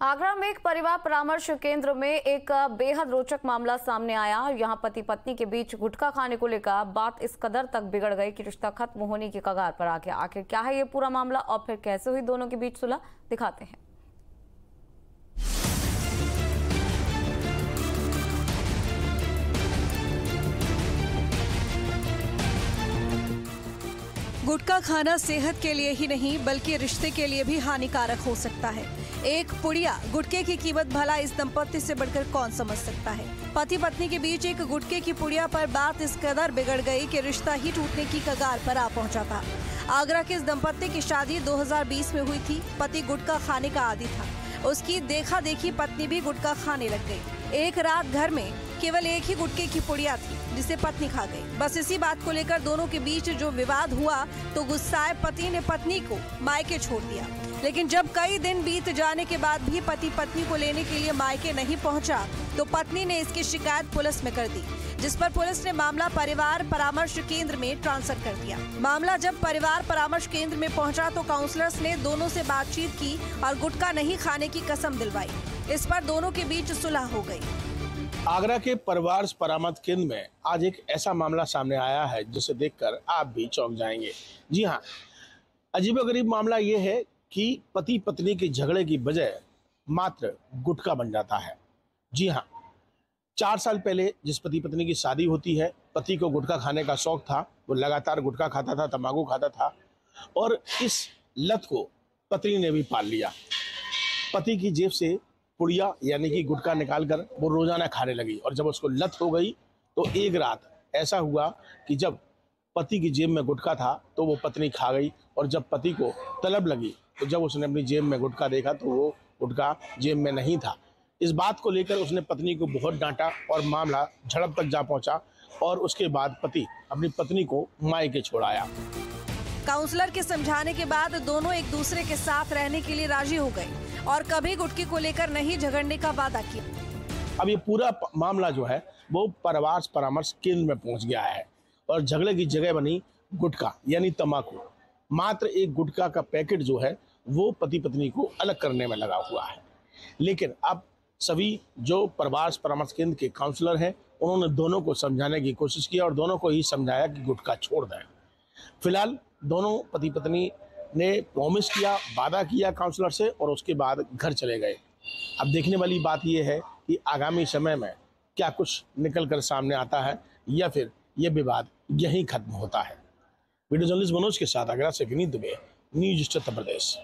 आगरा में एक परिवार परामर्श केंद्र में एक बेहद रोचक मामला सामने आया। यहाँ पति पत्नी के बीच गुटखा खाने को लेकर बात इस कदर तक बिगड़ गई कि रिश्ता खत्म होने की कगार पर आ गया। आखिर क्या है ये पूरा मामला और फिर कैसे हुई दोनों के बीच सुलह, दिखाते हैं। गुटखा खाना सेहत के लिए ही नहीं बल्कि रिश्ते के लिए भी हानिकारक हो सकता है। एक पुड़िया गुटखे की कीमत भला इस दंपत्ति से बढ़कर कौन समझ सकता है। पति पत्नी के बीच एक गुटखे की पुड़िया पर बात इस कदर बिगड़ गई कि रिश्ता ही टूटने की कगार पर आ पहुंचा था। आगरा के इस दंपत्ति की शादी 2020 में हुई थी। पति गुटखा खाने का आदी था। उसकी देखा देखी पत्नी भी गुटखा खाने लग गई। एक रात घर में केवल एक ही गुटखे की पुड़िया थी जिसे पत्नी खा गई। बस इसी बात को लेकर दोनों के बीच जो विवाद हुआ तो गुस्साए पति ने पत्नी को मायके छोड़ दिया। लेकिन जब कई दिन बीत जाने के बाद भी पति पत्नी को लेने के लिए मायके नहीं पहुंचा तो पत्नी ने इसकी शिकायत पुलिस में कर दी, जिस पर पुलिस ने मामला परिवार परामर्श केंद्र में ट्रांसफर कर दिया। मामला जब परिवार परामर्श केंद्र में पहुंचा तो काउंसलर्स ने दोनों से बातचीत की और गुटखा नहीं खाने की कसम दिलवाई। इस पर दोनों के बीच सुलह हो गई। आगरा के परिवार परामर्श केंद्र में आज एक ऐसा मामला सामने आया है जिसे देखकर आप भी चौंक जाएंगे। जी हाँ, अजीबोगरीब मामला ये है कि पति पत्नी के झगड़े की वजह मात्र गुटखा बन जाता है। जी हाँ, 4 साल पहले जिस पति पत्नी की शादी होती है, पति को गुटखा खाने का शौक था। वो लगातार गुटखा खाता था, तंबाकू खाता था और इस लत को पत्नी ने भी पाल लिया। पति की जेब से पुड़िया यानी कि गुटखा निकालकर वो रोजाना खाने लगी और जब उसको लत हो गई तो एक रात ऐसा हुआ कि जब पति की जेब में गुटखा था तो वो पत्नी खा गई और जब पति को तलब लगी तो जब उसने अपनी जेब में गुटखा देखा तो वो गुटखा जेब में नहीं था। इस बात को लेकर उसने पत्नी को बहुत डांटा और मामला झड़प तक जा पहुंचा और उसके बाद पति अपनी पत्नी को मायके छोड़ाया। काउंसलर के समझाने के बाद दोनों एक दूसरे के साथ रहने के लिए राजी हो गए और कभी गुटखे को लेकर नहीं झगड़ने का वादा किया। अब ये पूरा मामला जो है वो परिवार परामर्श केंद्र में पहुंच गया है और झगड़े की जगह बनी गुटखा यानी तंबाकू। मात्र एक गुटखा का पैकेट जो है वो पति पत्नी को अलग करने में लगा हुआ है। लेकिन अब सभी जो परिवार परामर्श केंद्र के काउंसलर हैं उन्होंने दोनों को समझाने की कोशिश की और दोनों को ही समझाया कि गुटखा छोड़ दें। फिलहाल दोनों पति पत्नी ने प्रॉमिस किया, वादा किया काउंसलर से और उसके बाद घर चले गए। अब देखने वाली बात यह है कि आगामी समय में क्या कुछ निकल कर सामने आता है या फिर यह विवाद यहीं खत्म होता है। वीडियो जर्नलिस्ट मनोज के साथ आगरा से विनीत दुबे, न्यूज उत्तर प्रदेश।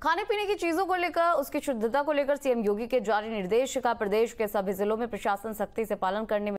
खाने पीने की चीजों को लेकर उसकी शुद्धता को लेकर सीएम योगी के जारी निर्देश का प्रदेश के सभी जिलों में प्रशासन सख्ती से पालन करने में